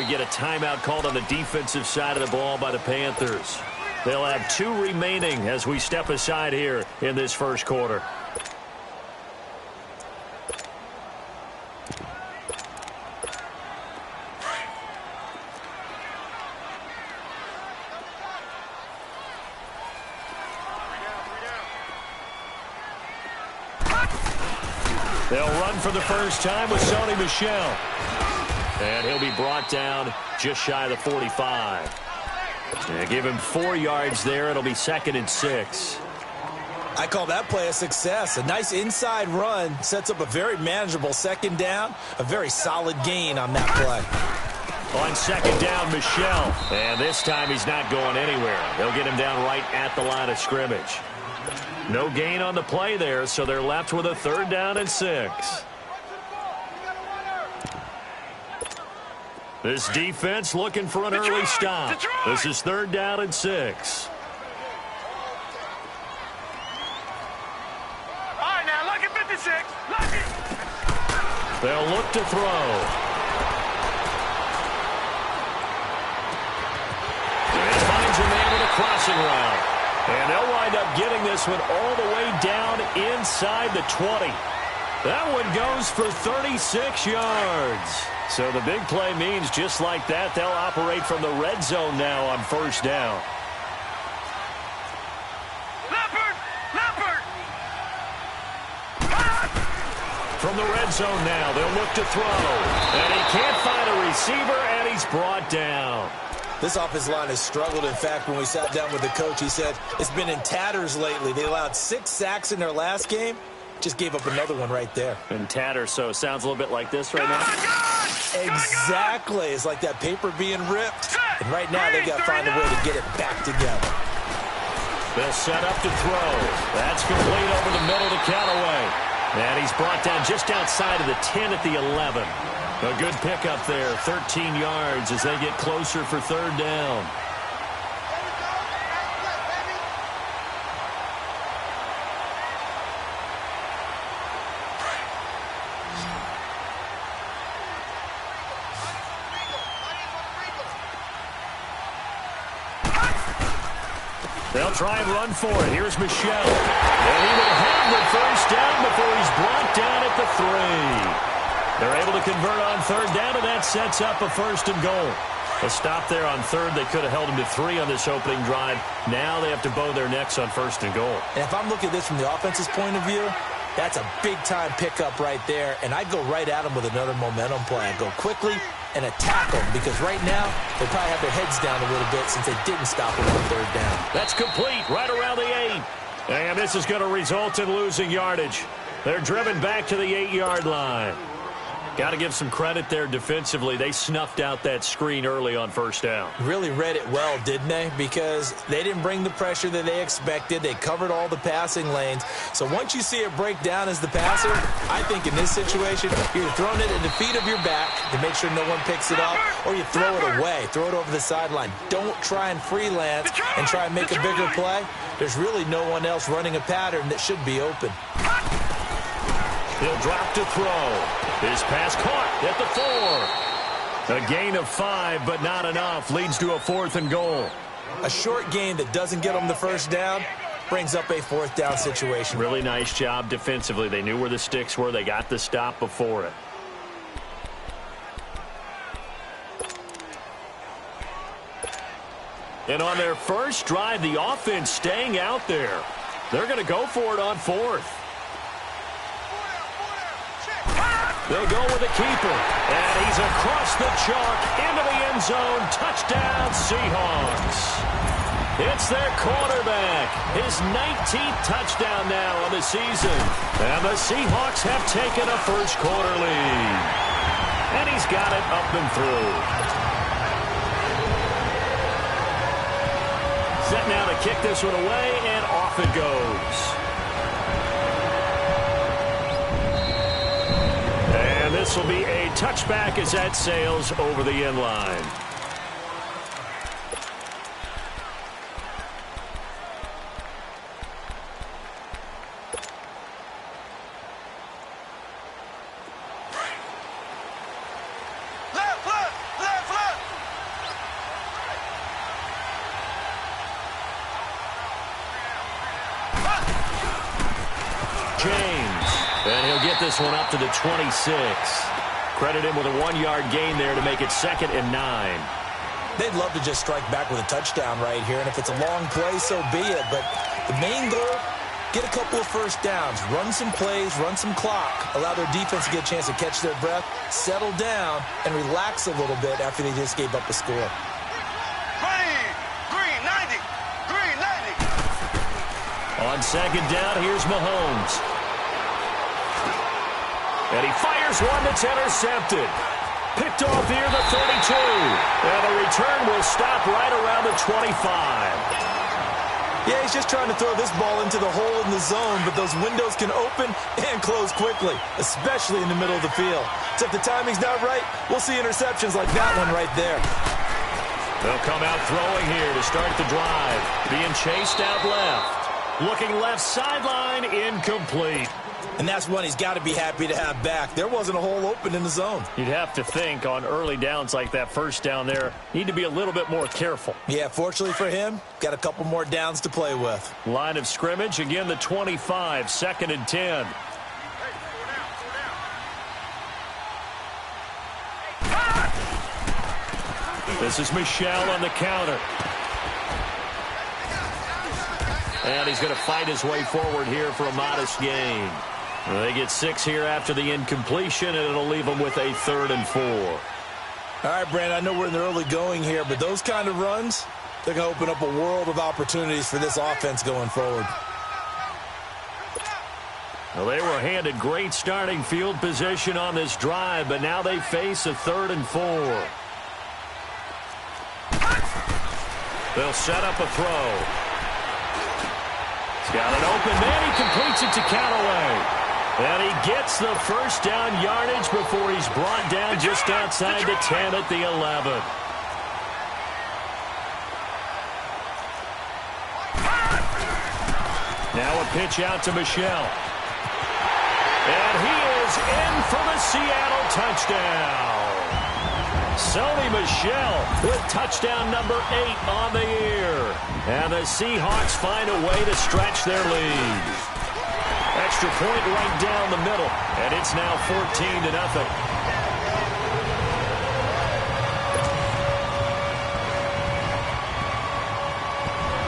we get a timeout called on the defensive side of the ball by the Panthers. They'll have 2 remaining as we step aside here in this first quarter. They'll run for the first time with Sony Michel. And he'll be brought down just shy of the 45. And give him 4 yards there. It'll be 2nd and 6. I call that play a success. A nice inside run sets up a very manageable 2nd down. A very solid gain on that play. On 2nd down, Michel. And this time he's not going anywhere. They'll get him down right at the line of scrimmage. No gain on the play there, so they're left with a 3rd down and 6. This defense looking for an early stop. This is 3rd down and 6. All right, now look at 56. Look it. They'll look to throw. And finds a man with a crossing route. And they'll wind up getting this one all the way down inside the 20. That one goes for 36 yards. So the big play means just like that, they'll operate from the red zone now on 1st down. Leopard! Leopard! From the red zone now, they'll look to throw. And he can't find a receiver, and he's brought down. This offensive line has struggled. In fact, when we sat down with the coach, he said it's been in tatters lately. They allowed 6 sacks in their last game. Just gave up another one right there. In tatters, so it sounds a little bit like this right now. Exactly. It's like that paper being ripped. And right now, they've got to find a way to get it back together. They'll set up to throw. That's complete over the middle to Callaway. And he's brought down just outside of the 10 at the 11. A good pickup there, 13 yards as they get closer for 3rd down. They'll try and run for it. Here's Michel. And he will have the 1st down before he's brought down at the 3. They're able to convert on 3rd down, and that sets up a 1st and goal. A stop there on 3rd. They could have held him to 3 on this opening drive. Now they have to bow their necks on 1st and goal. And if I'm looking at this from the offense's point of view, that's a big-time pickup right there. And I'd go right at him with another momentum play. I'd go quickly and attack them because right now they probably have their heads down a little bit since they didn't stop him on 3rd down. That's complete right around the 8. And this is going to result in losing yardage. They're driven back to the 8-yard line. Got to give some credit there defensively. They snuffed out that screen early on 1st down. Really read it well, didn't they? Because they didn't bring the pressure that they expected. They covered all the passing lanes. So once you see it break down as the passer, I think in this situation, you're throwing it at the feet of your back to make sure no one picks it up, or you throw it away. Throw it over the sideline. Don't try and freelance and try and make a bigger play. There's really no one else running a pattern that should be open. He'll drop to throw. His pass caught at the 4. A gain of 5, but not enough. Leads to a 4th and goal. A short gain that doesn't get them the 1st down brings up a 4th down situation. Really nice job defensively. They knew where the sticks were. They got the stop before it. And on their first drive, the offense staying out there. They're going to go for it on 4th. They'll go with the keeper. And he's across the chalk into the end zone. Touchdown, Seahawks. It's their quarterback. His 19th touchdown now on the season. And the Seahawks have taken a first-quarter lead. And he's got it up and through. Set now to kick this one away, and off it goes. This will be a touchback as that sails over the end line. Left, left, left, left. get this one up to the 26. Credit him with a 1-yard gain there to make it 2nd and 9. They'd love to just strike back with a touchdown right here, and if it's a long play, so be it. But the main goal, get a couple of first downs, run some plays, run some clock, allow their defense to get a chance to catch their breath, settle down, and relax a little bit after they just gave up a score. Green 90. On 2nd down, here's Mahomes. And he fires one that's intercepted. Picked off near the 32. And the return will stop right around the 25. Yeah, he's just trying to throw this ball into the hole in the zone, but those windows can open and close quickly, especially in the middle of the field. So if the timing's not right, we'll see interceptions like that one right there. They'll come out throwing here to start the drive. Being chased out left. Looking left sideline, incomplete. And that's one he's got to be happy to have back. There wasn't a hole open in the zone. You'd have to think on early downs like that first down there, need to be a little bit more careful. Yeah, fortunately for him, got a couple more downs to play with. Line of scrimmage, again the 25, 2nd and 10. This is Michel on the counter. And he's going to fight his way forward here for a modest gain. They get 6 here after the incompletion, and it'll leave them with a 3rd and 4. All right, Brandon, I know we're in the early going here, but those kind of runs, they're going to open up a world of opportunities for this offense going forward. Well, they were handed great starting field position on this drive, but now they face a 3rd and 4. They'll set up a throw. He's got an open man. He completes it to Callaway. And he gets the first down yardage before he's brought down just outside the 10 at the 11. Now a pitch out to Michel. And he is in for the Seattle touchdown. Sony Michel with touchdown number 8 on the year. And the Seahawks find a way to stretch their lead. Extra point right down the middle. And it's now 14-0.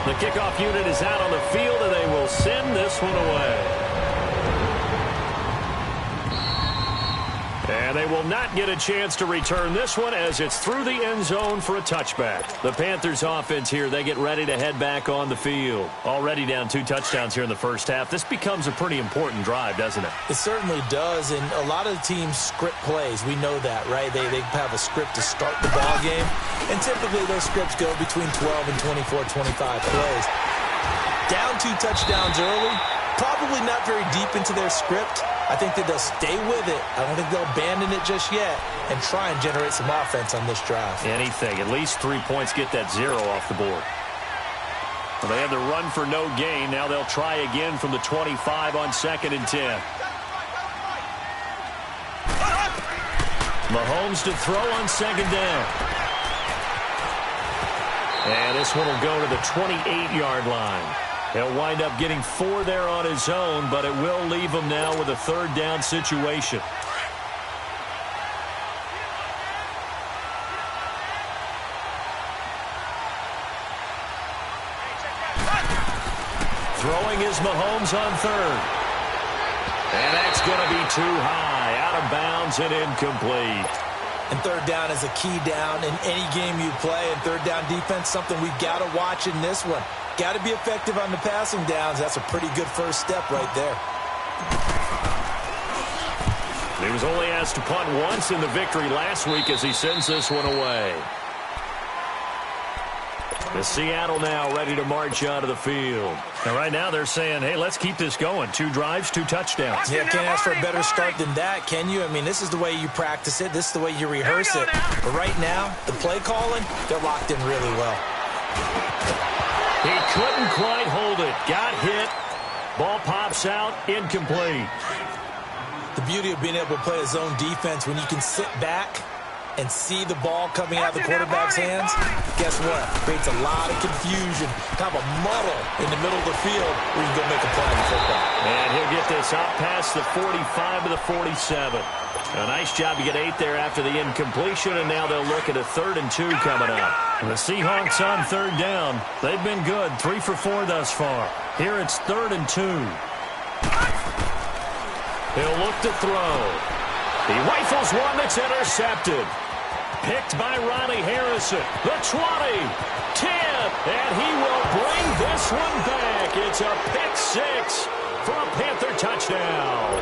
The kickoff unit is out on the field, and they will send this one away. And they will not get a chance to return this one as it's through the end zone for a touchback. The Panthers offense here, they get ready to head back on the field. Already down 2 touchdowns here in the first half. This becomes a pretty important drive, doesn't it? It certainly does, and a lot of the teams script plays. We know that, right? They have a script to start the ball game, and typically those scripts go between 12 and 24, 25 plays. Down 2 touchdowns early, probably not very deep into their script. I think that they'll stay with it. I don't think they'll abandon it just yet and try and generate some offense on this drive. Anything. At least 3 points, get that 0 off the board. Well, they had the run for no gain. Now they'll try again from the 25 on 2nd and 10. Mahomes to throw on 2nd down. And this one will go to the 28-yard line. He'll wind up getting 4 there on his own, but it will leave him now with a 3rd down situation. Throwing is Mahomes on 3rd. And that's going to be too high, out of bounds and incomplete. And 3rd down is a key down in any game you play. And 3rd down defense, something we've got to watch in this one. Got to be effective on the passing downs. That's a pretty good first step right there. He was only asked to punt once in the victory last week as he sends this one away. The Seattle now ready to march out of the field. And right now they're saying, hey, let's keep this going. 2 drives, 2 touchdowns. Yeah, can't ask for a better start than that, can you? I mean, this is the way you practice it. This is the way you rehearse it. But right now, the play calling, they're locked in really well. He couldn't quite hold it. Got hit. Ball pops out. Incomplete. The beauty of being able to play a zone defense when you can sit back and see the ball coming out of the quarterback's hands, guess what? Creates a lot of confusion, kind of a muddle in the middle of the field where you can go make a play in football. And he'll get this out past the 45 to the 47. A nice job to get 8 there after the incompletion, and now they'll look at a 3rd and 2 coming up. And the Seahawks on 3rd down. They've been good, 3 for 4 thus far. Here it's 3rd and 2. He'll look to throw. He rifles one that's intercepted. Picked by Ronnie Harrison. The 20, 10, and he will bring this one back. It's a pick 6 for a Panther touchdown.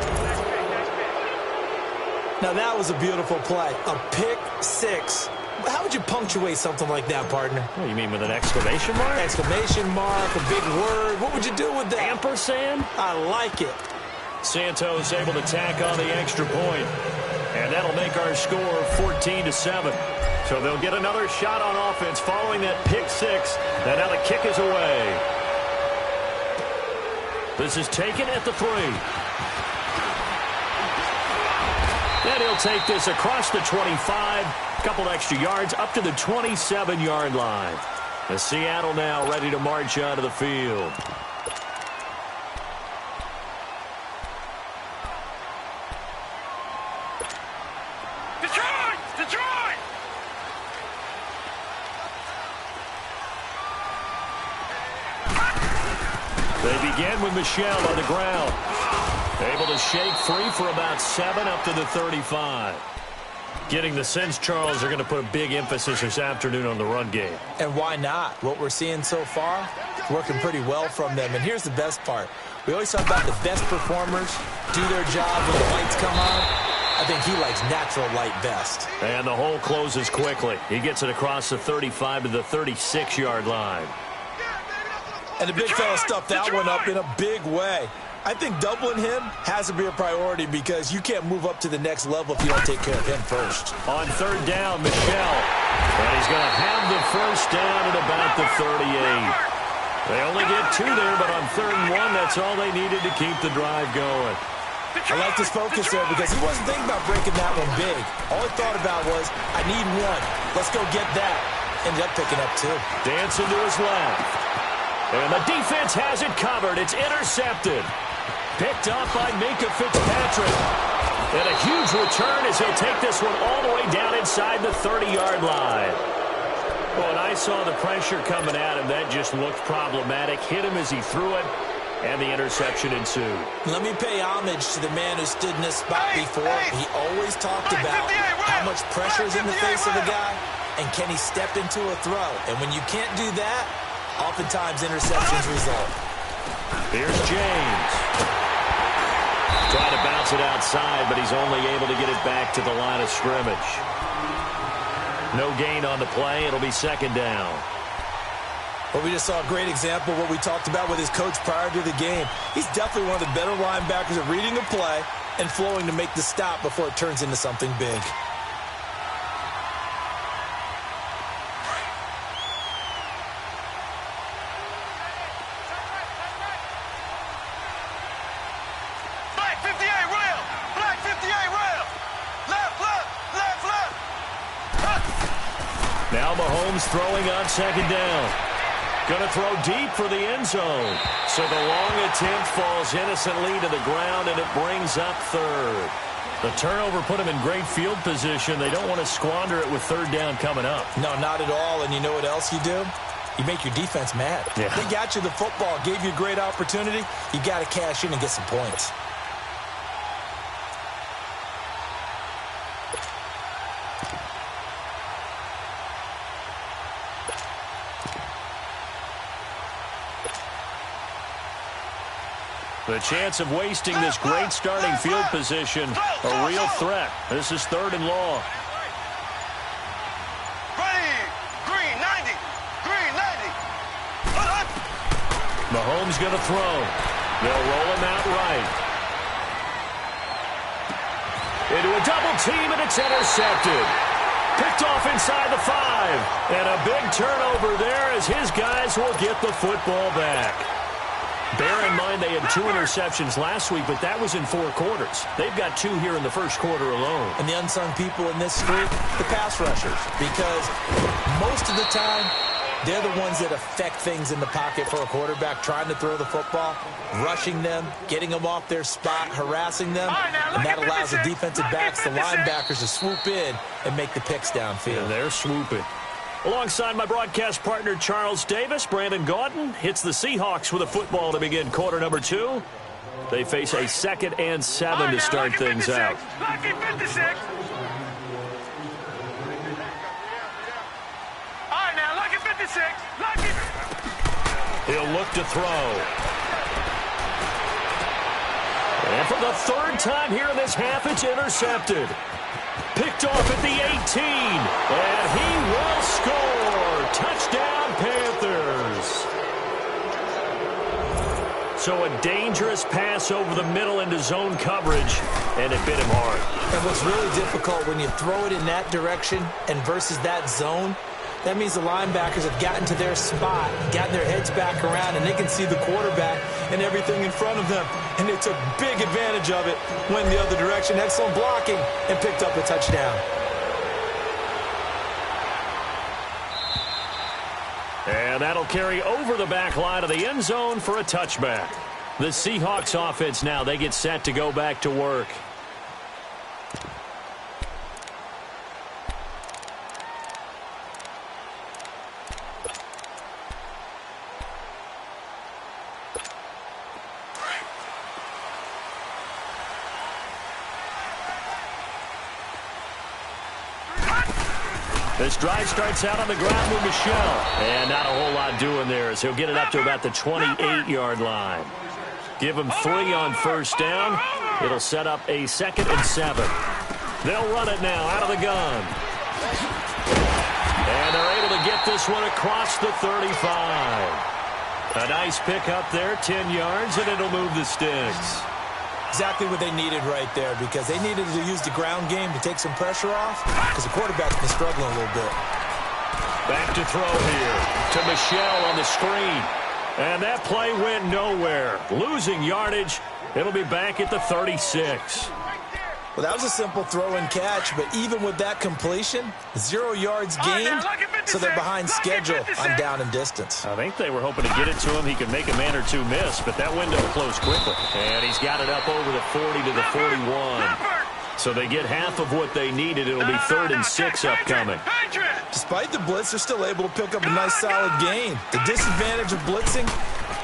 Now, that was a beautiful play. A pick 6. How would you punctuate something like that, partner? What, you mean with an exclamation mark? Exclamation mark, a big word. What would you do with that? Ampersand? I like it. Santos able to tack on the extra point. And that'll make our score 14 to 7. So they'll get another shot on offense following that pick 6. And now the kick is away. This is taken at the 3. And he'll take this across the 25. A couple extra yards up to the 27-yard line. The Seattle now ready to march onto the field. Detroit! Detroit! They begin with Michelle on the ground. Able to shake free for about 7 up to the 35. Getting the sense, Charles, they're going to put a big emphasis this afternoon on the run game. And why not? What we're seeing so far is working pretty well from them. And here's the best part. We always talk about the best performers do their job when the lights come on. I think he likes natural light best. And the hole closes quickly. He gets it across the 35 to the 36-yard line. And the big fella stuffed that one up in a big way. I think doubling him has to be a priority because you can't move up to the next level if you don't take care of him first. On 3rd down, Michelle. And he's going to have the first down at about the 38. They only get 2 there, but on 3rd and 1, that's all they needed to keep the drive going. I liked his focus there because he wasn't thinking about breaking that one big. All he thought about was, I need 1. Let's go get that. Ended up picking up 2. Dancing to his left. And the defense has it covered. It's intercepted. Picked up by Minka Fitzpatrick. And a huge return as he'll take this one all the way down inside the 30-yard line. Well, and I saw the pressure coming at him. That just looked problematic. Hit him as he threw it, and the interception ensued. Let me pay homage to the man who stood in this spot before. He always talked about how much pressure is in the face of a guy, and can he step into a throw. And when you can't do that, oftentimes interceptions result. Here's James. Trying to bounce it outside, but he's only able to get it back to the line of scrimmage. No gain on the play. It'll be 2nd down. Well, we just saw a great example of what we talked about with his coach prior to the game. He's definitely one of the better linebackers at reading a play and flowing to make the stop before it turns into something big. Now Mahomes throwing on 2nd down. Going to throw deep for the end zone. So the long attempt falls innocently to the ground, and it brings up 3rd. The turnover put him in great field position. They don't want to squander it with 3rd down coming up. No, not at all. And you know what else you do? You make your defense mad. Yeah. They got you the football, gave you a great opportunity. You got to cash in and get some points. The chance of wasting this great starting field position, a real threat. This is 3rd and long. Ready! Green 90! Green 90! Mahomes going to throw. They'll roll him out right. Into a double team, and it's intercepted. Picked off inside the 5. And a big turnover there as his guys will get the football back. Bear in mind they had 2 interceptions last week, but that was in 4 quarters. They've got 2 here in the first quarter alone. And the unsung people in this streak, the pass rushers, because most of the time, they're the ones that affect things in the pocket for a quarterback, trying to throw the football, rushing them, getting them off their spot, harassing them, and that allows the defensive backs, the linebackers, to swoop in and make the picks downfield. And they're swooping. Alongside my broadcast partner, Charles Davis, Brandon Gaudin hits the Seahawks with a football to begin quarter number 2. They face a 2nd and 7 to start things out. Lucky 56. All right, now, lucky 56. Lucky. He'll look to throw. And for the 3rd time here in this half, it's intercepted. Picked off at the 18, and he will score. Touchdown, Panthers. So a dangerous pass over the middle into zone coverage, and it bit him hard. And what's really difficult when you throw it in that direction and versus that zone, that means the linebackers have gotten to their spot, gotten their heads back around, and they can see the quarterback and everything in front of them. And they took big advantage of it, went the other direction, excellent blocking, and picked up a touchdown. And that'll carry over the back line of the end zone for a touchback. The Seahawks offense now, they get set to go back to work. This drive starts out on the ground with Michelle. And not a whole lot doing there as he'll get it up to about the 28-yard line. Give him 3 on first down. It'll set up a 2nd and 7. They'll run it now out of the gun. And they're able to get this one across the 35. A nice pick up there, 10 yards, and it'll move the sticks. Exactly what they needed right there, because they needed to use the ground game to take some pressure off, because the quarterback's been struggling a little bit. Back to throw here to Michelle on the screen. And that play went nowhere. Losing yardage. It'll be back at the 36. Well, that was a simple throw and catch, but even with that completion, 0 yards gained, so they're behind schedule on down and distance. I think they were hoping to get it to him. He could make a man or 2 miss, but that window closed quickly. And he's got it up over the 40 to the 41. So they get half of what they needed. It'll be 3rd and 6 upcoming. Despite the blitz, they're still able to pick up a nice solid gain. The disadvantage of blitzing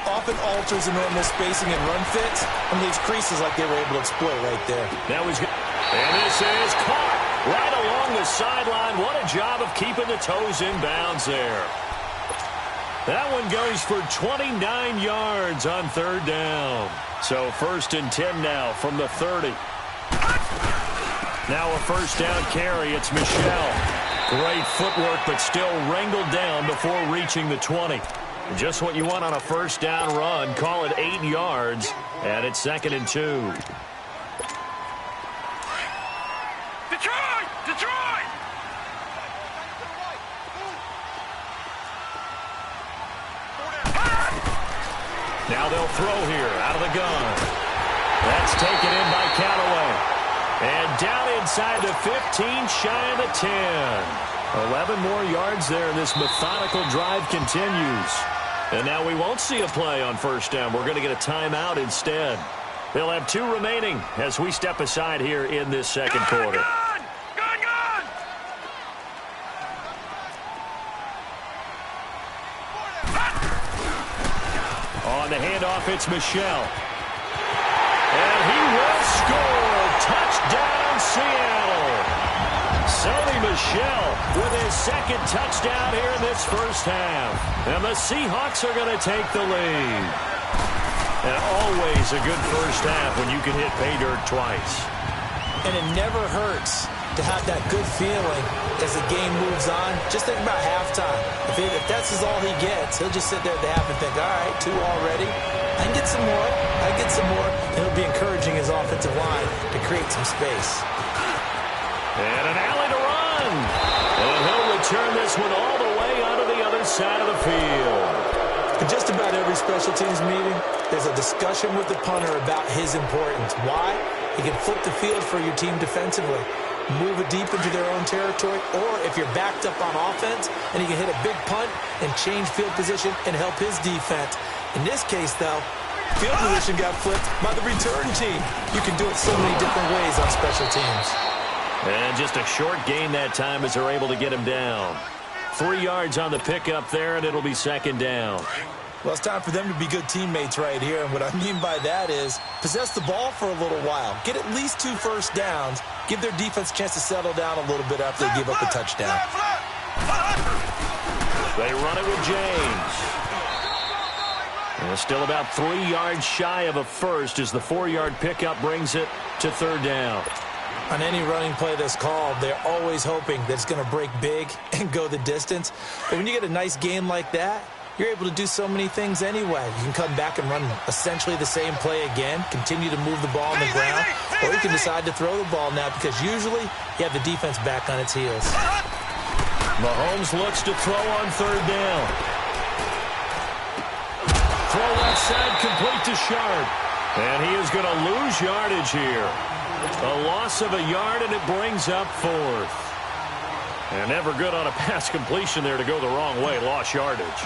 often alters the normal spacing and run fits and leaves creases like they were able to exploit right there. Now he's and this is caught right along the sideline. What a job of keeping the toes in bounds there. That one goes for 29 yards on 3rd down. So 1st and 10 now from the 30. Now a 1st down carry. It's Michelle. Great footwork, but still wrangled down before reaching the 20. Just what you want on a 1st down run. Call it 8 yards, and it's 2nd and 2. Detroit! Detroit! Now they'll throw here out of the gun. That's taken in by Callaway. And down inside the 15, shy of the 10. 11 more yards there, and this methodical drive continues. And now we won't see a play on 1st down. We're going to get a timeout instead. They'll have 2 remaining as we step aside here in this 2nd quarter. Gun! On the handoff, it's Michelle. And he will score. Touchdown, Seattle. Sonny Michel with his 2nd touchdown here in this 1st half. And the Seahawks are going to take the lead. And always a good 1st half when you can hit pay dirt twice. And it never hurts to have that good feeling as the game moves on. Just think about halftime. If that's all he gets, he'll just sit there at the half and think, all right, 2 already. I can get some more. And he'll be encouraging his offensive line to create some space. And an alley to run. And he'll return this one all the way onto the other side of the field. In just about every special teams meeting, there's a discussion with the punter about his importance. Why? He can flip the field for your team defensively, move it deep into their own territory, or if you're backed up on offense, and he can hit a big punt and change field position and help his defense. In this case, though, field position got flipped by the return team. You can do it so many different ways on special teams. And just a short gain that time as they're able to get him down. 3 yards on the pickup there, and it'll be second down. Well, it's time for them to be good teammates right here. And what I mean by that is possess the ball for a little while. Get at least 2 first downs. Give their defense a chance to settle down a little bit after they give up a touchdown. They run it with James. And still about 3 yards shy of a first as the 4-yard pickup brings it to third down. On any running play that's called, they're always hoping that it's going to break big and go the distance. But when you get a nice gain like that, you're able to do so many things anyway. You can come back and run essentially the same play again, continue to move the ball on the ground, or you can decide to throw the ball now because usually you have the defense back on its heels. Mahomes looks to throw on third down. Throw left side complete to Sharp. And he is going to lose yardage here. A loss of a yard, and it brings up fourth. And never good on a pass completion there to go the wrong way. Lost yardage.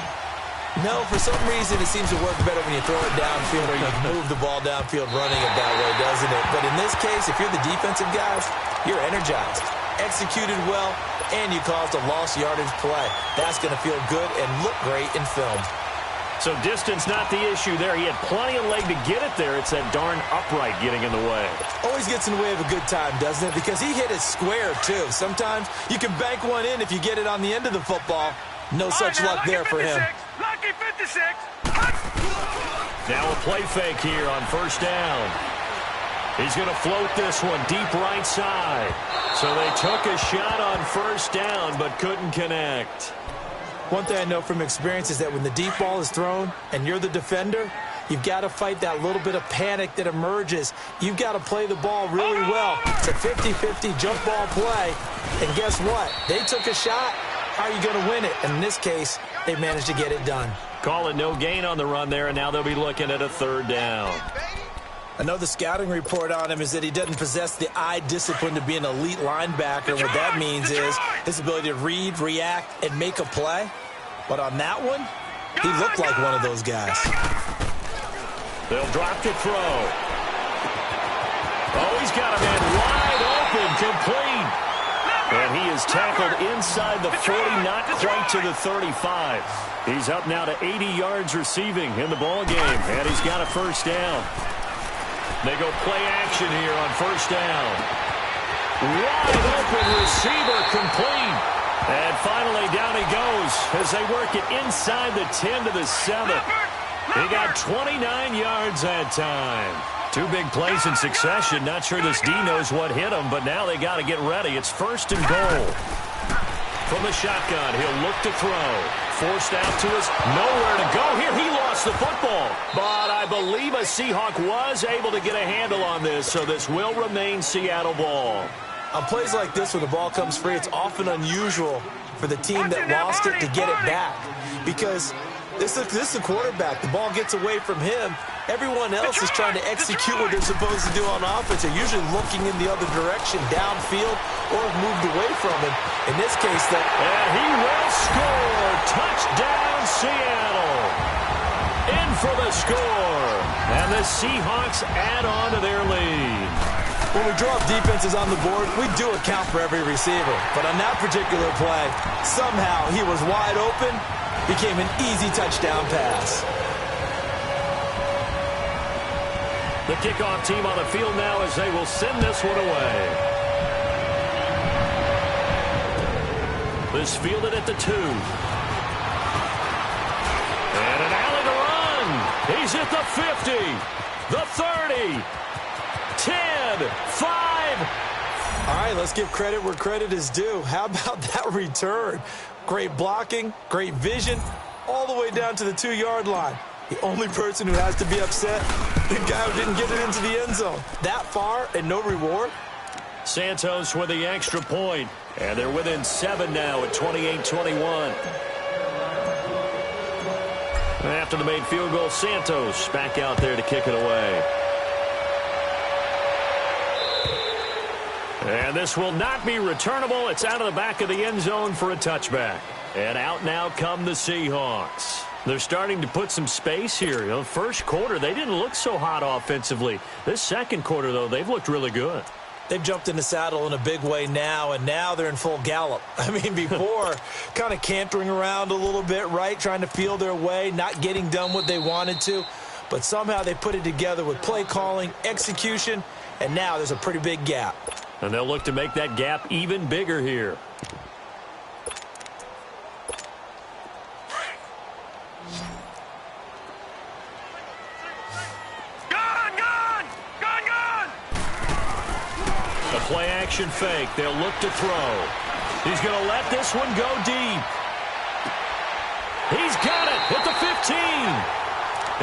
No, for some reason it seems to work better when you throw it downfield or you move the ball downfield running it that way, doesn't it? But in this case, if you're the defensive guys, you're energized, executed well, and you caused a lost yardage play. That's going to feel good and look great in film. So distance not the issue there. He had plenty of leg to get it there. It's that darn upright getting in the way. Always gets in the way of a good time, doesn't it? Because he hit it square, too. Sometimes you can bank one in if you get it on the end of the football. No such luck there for him. Lucky 56. Now a play fake here on first down. He's going to float this one deep right side. So they took a shot on first down but couldn't connect. One thing I know from experience is that when the deep ball is thrown and you're the defender, you've got to fight that little bit of panic that emerges. You've got to play the ball really well. It's a 50-50 jump ball play. And guess what? They took a shot. How are you going to win it? And in this case, they managed to get it done. Call it no gain on the run there, and now they'll be looking at a third down. I know the scouting report on him is that he doesn't possess the eye discipline to be an elite linebacker. What that means is his ability to read, react, and make a play. But on that one, he looked like one of those guys. They'll drop to throw. Oh, he's got a man wide open, complete. And he is tackled inside the 40, not quite to the 35. He's up now to 80 yards receiving in the ballgame, and he's got a first down. They go play action here on first down. Wide open receiver complete. And finally down he goes as they work it inside the 10 to the 7. He got 29 yards that time. 2 big plays in succession. Not sure this D knows what hit him, but now they got to get ready. It's first and goal. From the shotgun, he'll look to throw. Forced out to his nowhere to go. Here he lost the football. But I believe a Seahawk was able to get a handle on this, so this will remain Seattle ball. On plays like this, when the ball comes free, it's often unusual for the team that lost it to get it back. Because this is a quarterback. The ball gets away from him. Everyone else is trying to execute what they're supposed to do on offense. They're usually looking in the other direction, downfield, or moved away from him. In this case, though. And he will score. Touchdown, Seattle. In for the score. And the Seahawks add on to their lead. When we draw up defenses on the board, we do account for every receiver. But on that particular play, somehow he was wide open, became an easy touchdown pass. The kickoff team on the field now as they will send this one away. This fielded at the 2. And an alley to run. He's at the 50, the 30, 10, 5. All right, let's give credit where credit is due. How about that return? Great blocking, great vision, all the way down to the 2-yard line. The only person who has to be upset, the guy who didn't get it into the end zone. That far and no reward? Santos with the extra point. And they're within 7 now at 28-21. After the made field goal, Santos back out there to kick it away. And this will not be returnable. It's out of the back of the end zone for a touchback. And out now come the Seahawks. They're starting to put some space here. You know, first quarter, they didn't look so hot offensively. This second quarter, though, they've looked really good. They've jumped in the saddle in a big way now, and now they're in full gallop. I mean, before, kind of cantering around a little bit, right, trying to feel their way, not getting done what they wanted to. But somehow they put it together with play calling, execution, and now there's a pretty big gap. And they'll look to make that gap even bigger here. Play action fake. They'll look to throw. He's going to let this one go deep. He's got it at the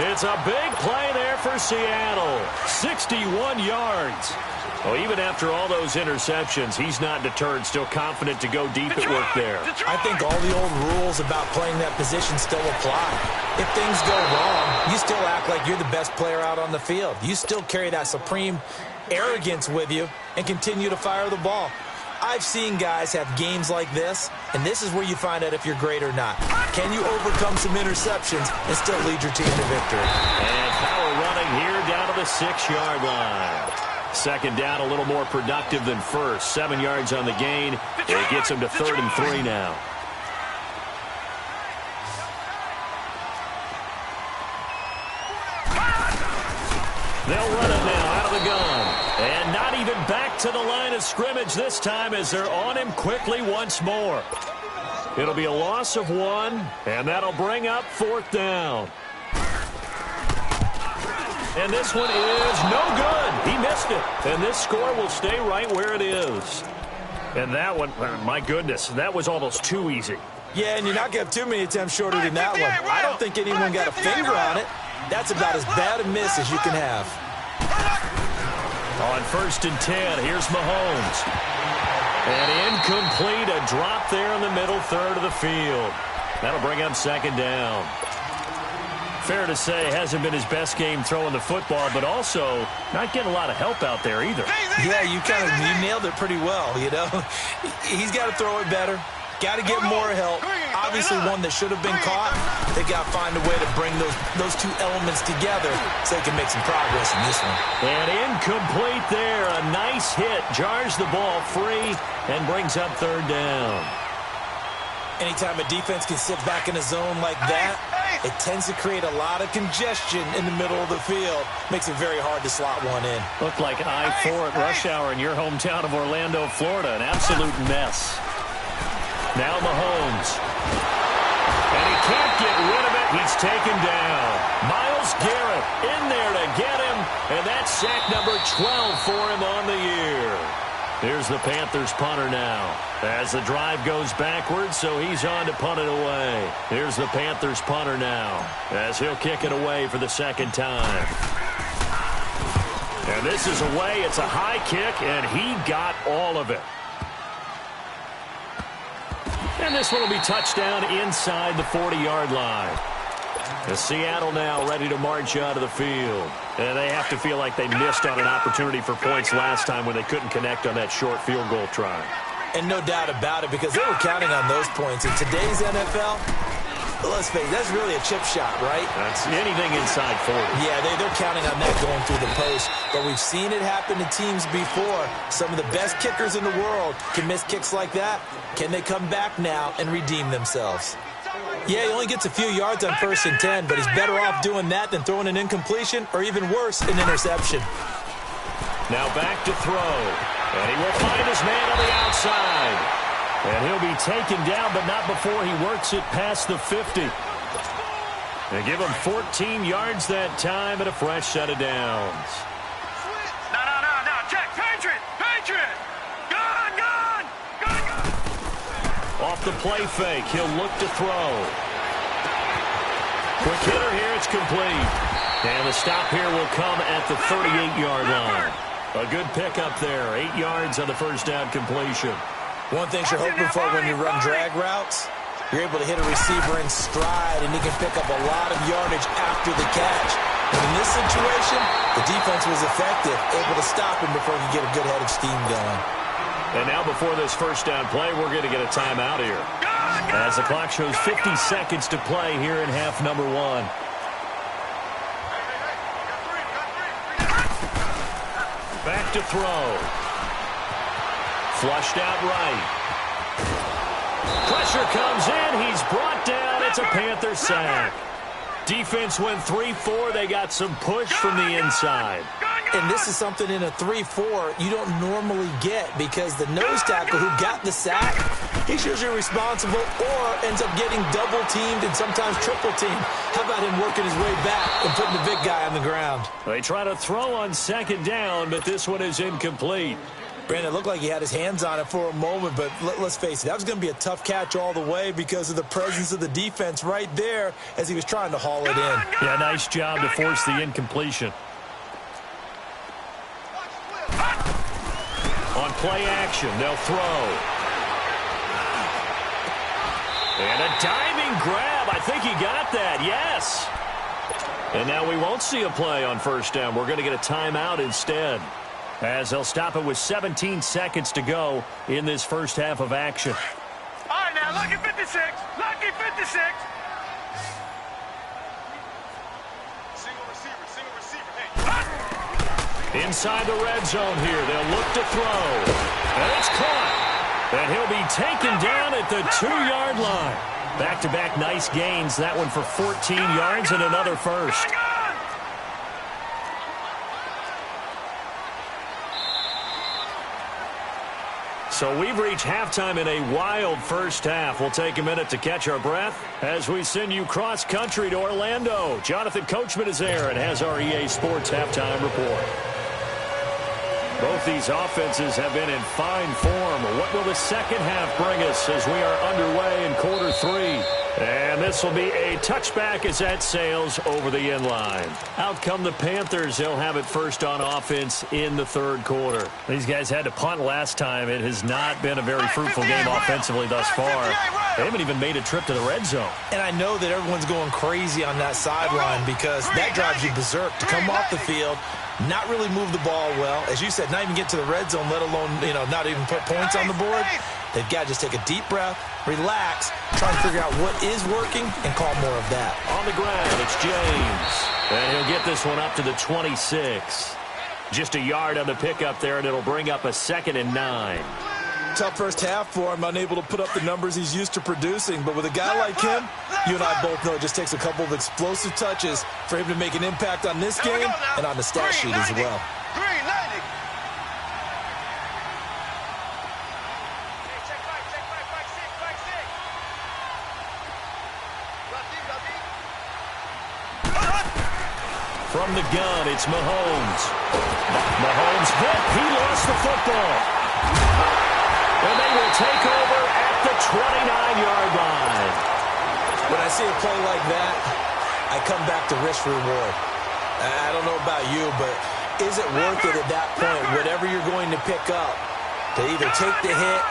15. It's a big play there for Seattle. 61 yards. Oh, even after all those interceptions, he's not deterred, still confident to go deep at work there. I think all the old rules about playing that position still apply. If things go wrong, you still act like you're the best player out on the field. You still carry that supreme arrogance with you and continue to fire the ball. I've seen guys have games like this, and this is where you find out if you're great or not. Can you overcome some interceptions and still lead your team to victory? And power running here down to the 6-yard line. Second down, a little more productive than first. 7 yards on the gain. It gets him to 3rd and 3 now. They'll run it now out of the gun. And not even back to the line of scrimmage this time as they're on him quickly once more. It'll be a loss of 1, and that'll bring up 4th down. And this one is no good. He missed it. And this score will stay right where it is. And that one, my goodness, that was almost too easy. Yeah, and you're not going to have too many attempts shorter than that one. I don't think anyone got a finger on it. That's about as bad a miss as you can have. On 1st and 10, here's Mahomes. And incomplete, a drop there in the middle third of the field. That'll bring up 2nd down. Fair to say, hasn't been his best game throwing the football, but also not getting a lot of help out there either. Yeah, you nailed it pretty well, you know. He's got to throw it better. Got to get more help. Obviously one that should have been caught. They got to find a way to bring those two elements together so they can make some progress in this one. And incomplete there. A nice hit. Jars the ball free and brings up 3rd down. Anytime a defense can sit back in a zone like that, it tends to create a lot of congestion in the middle of the field. Makes it very hard to slot one in. Looked like I-4 at rush hour in your hometown of Orlando, Florida. An absolute mess. Now Mahomes. And he can't get rid of it. He's taken down. Myles Garrett in there to get him. And that's sack number 12 for him on the year. Here's the Panthers punter now. As the drive goes backwards, so he's on to punt it away. Here's the Panthers punter now. As he'll kick it away for the 2nd time. And this is away. It's a high kick, and he got all of it. And this one will be touchdown inside the 40-yard line. The Seattle now ready to march out of the field. And they have to feel like they missed on an opportunity for points last time when they couldn't connect on that short field goal try. And no doubt about it, because they were counting on those points. In today's NFL, let's face it, that's really a chip shot, right? That's anything inside 40. Yeah, they're counting on that going through the post. But we've seen it happen to teams before. Some of the best kickers in the world can miss kicks like that. Can they come back now and redeem themselves? Yeah, he only gets a few yards on 1st and 10, but he's better off doing that than throwing an incompletion or even worse, an interception. Now back to throw. And he will find his man on the outside. And he'll be taken down, but not before he works it past the 50. They give him 14 yards that time and a fresh set of downs. No. Check. Patriot. Gun. Off the play fake, he'll look to throw. Quick hitter here, it's complete. And the stop here will come at the 38-yard line. A good pickup there, 8 yards on the 1st down completion. One thing you're hoping for when you run drag routes You're able to hit a receiver in stride, and he can pick up a lot of yardage after the catch. And in this situation, the defense was effective, able to stop him before he could get a good head of steam going. And now before this first down play, we're going to get a timeout here. As the clock shows 50 seconds to play here in half number 1. Back to throw. Flushed out right. Pressure comes in. He's brought down. It's a Panther sack. Defense went 3-4. They got some push from the inside. And this is something in a 3-4 you don't normally get because the nose tackle who got the sack, he's usually responsible or ends up getting double-teamed and sometimes triple-teamed. How about him working his way back and putting the big guy on the ground? They try to throw on second down, but this one is incomplete. Brandon, it looked like he had his hands on it for a moment, but let's face it, that was going to be a tough catch all the way because of the presence of the defense right there as he was trying to haul it in. Yeah, nice job to force the incompletion. On play action, they'll throw. And a diving grab. I think he got that, yes. And now we won't see a play on first down. We're going to get a timeout instead, as they'll stop it with 17 seconds to go in this first half of action. All right, now, lucky 56. Lucky 56. Single receiver. Hey. Inside the red zone here. They'll look to throw. And it's caught. And he'll be taken down at the 2-yard line. Back-to-back nice gains. That one for 14 yards and another first. So we've reached halftime in a wild first half. We'll take a minute to catch our breath as we send you cross-country to Orlando. Jonathan Coachman is there and has our EA Sports halftime report. Both these offenses have been in fine form. What will the second half bring us as we are underway in quarter 3? And this will be a touchback as that sails over the end line. Out come the Panthers. They'll have it first on offense in the third quarter. These guys had to punt last time. It has not been a very fruitful game offensively thus far. They haven't even made a trip to the red zone. And I know that everyone's going crazy on that sideline because that drives you berserk to come off the field, not really move the ball well. As you said, not even get to the red zone, let alone, not even put points on the board. They've got to just take a deep breath, relax, try and figure out what is working, and call more of that. On the ground, it's James. And he'll get this one up to the 26. Just a yard on the pickup there, and it'll bring up a 2nd and 9. Tough first half for him, unable to put up the numbers he's used to producing. But with a guy like him, you and I both know it just takes a couple of explosive touches for him to make an impact on this game and on the stat sheet as well. From the gun, it's Mahomes. Mahomes hit. He lost the football. And they will take over at the 29-yard line. When I see a play like that, I come back to risk reward. I don't know about you, but is it worth it at that point, whatever you're going to pick up, to either take the hit,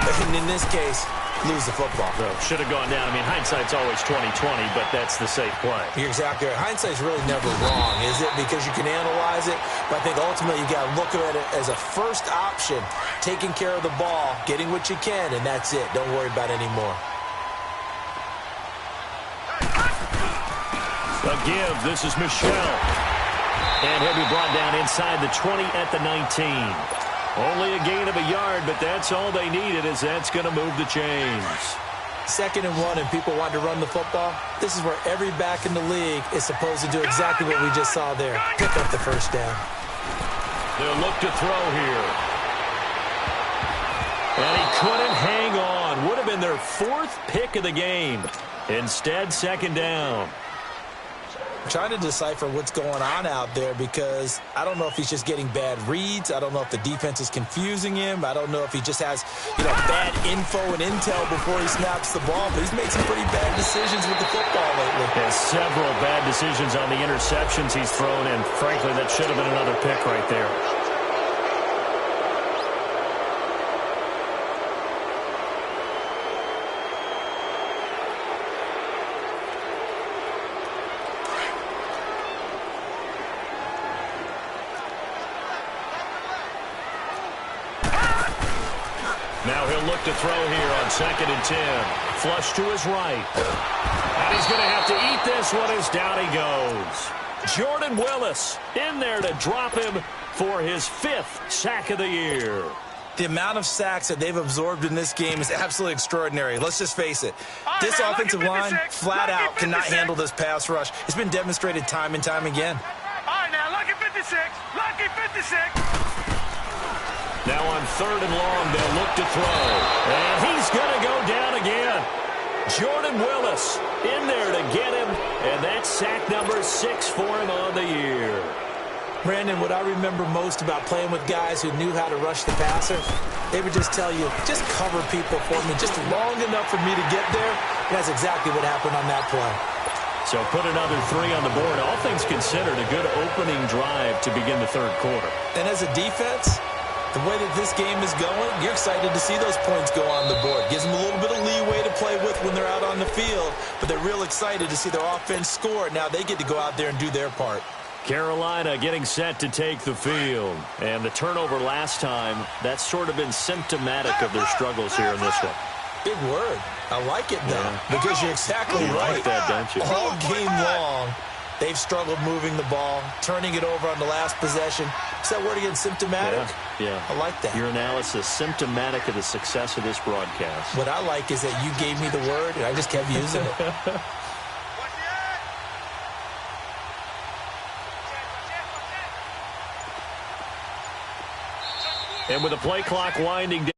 and in this case, lose the football? So, should have gone down. I mean, hindsight's always 20/20, but that's the safe play. You're exactly right. Hindsight's really never wrong, is it? Because you can analyze it, but I think ultimately you got to look at it as a first option, taking care of the ball, getting what you can, and that's it. Don't worry about any more. A give. This is Michelle. And he'll be brought down inside the 20 at the 19. Only a gain of a yard, but that's all they needed, as that's going to move the chains. 2nd and 1, and people want to run the football. This is where every back in the league is supposed to do exactly what we just saw there. Pick up the first down. They'll look to throw here. And he couldn't hang on. Would have been their 4th pick of the game. Instead, 2nd down. I'm trying to decipher what's going on out there because I don't know if he's just getting bad reads. I don't know if the defense is confusing him. I don't know if he just has, bad info and intel before he snaps the ball. But he's made some pretty bad decisions with the football lately. Has several bad decisions on the interceptions he's thrown, and frankly, that should have been another pick right there. look to throw here on 2nd and 10. Flush to his right. And he's going to have to eat this one as down he goes. Jordan Willis in there to drop him for his 5th sack of the year. The amount of sacks that they've absorbed in this game is absolutely extraordinary. Let's just face it. This offensive line, flat out, cannot handle this pass rush. It's been demonstrated time and time again. All right, now, lucky 56. Lucky 56. Now on 3rd and long, they'll look to throw. And he's going to go down again. Jordan Willis in there to get him. And that's sack number 6 for him on the year. Brandon, what I remember most about playing with guys who knew how to rush the passer, they would just tell you, just cover people for me just long enough for me to get there. That's exactly what happened on that play. So put another 3 on the board. All things considered, a good opening drive to begin the 3rd quarter. And as a defense, the way that this game is going, you're excited to see those points go on the board. Gives them a little bit of leeway to play with when they're out on the field, but they're real excited to see their offense score. Now they get to go out there and do their part. Carolina getting set to take the field. And the turnover last time, that's sort of been symptomatic of their struggles here in this one. Big word. I like it, though, because you're exactly you right. like that, don't you? All game long, they've struggled moving the ball, turning it over on the last possession. Is that word again, symptomatic? Yeah. I like that. Your analysis, symptomatic of the success of this broadcast. What I like is that you gave me the word, and I just kept using it. And with the play clock winding down,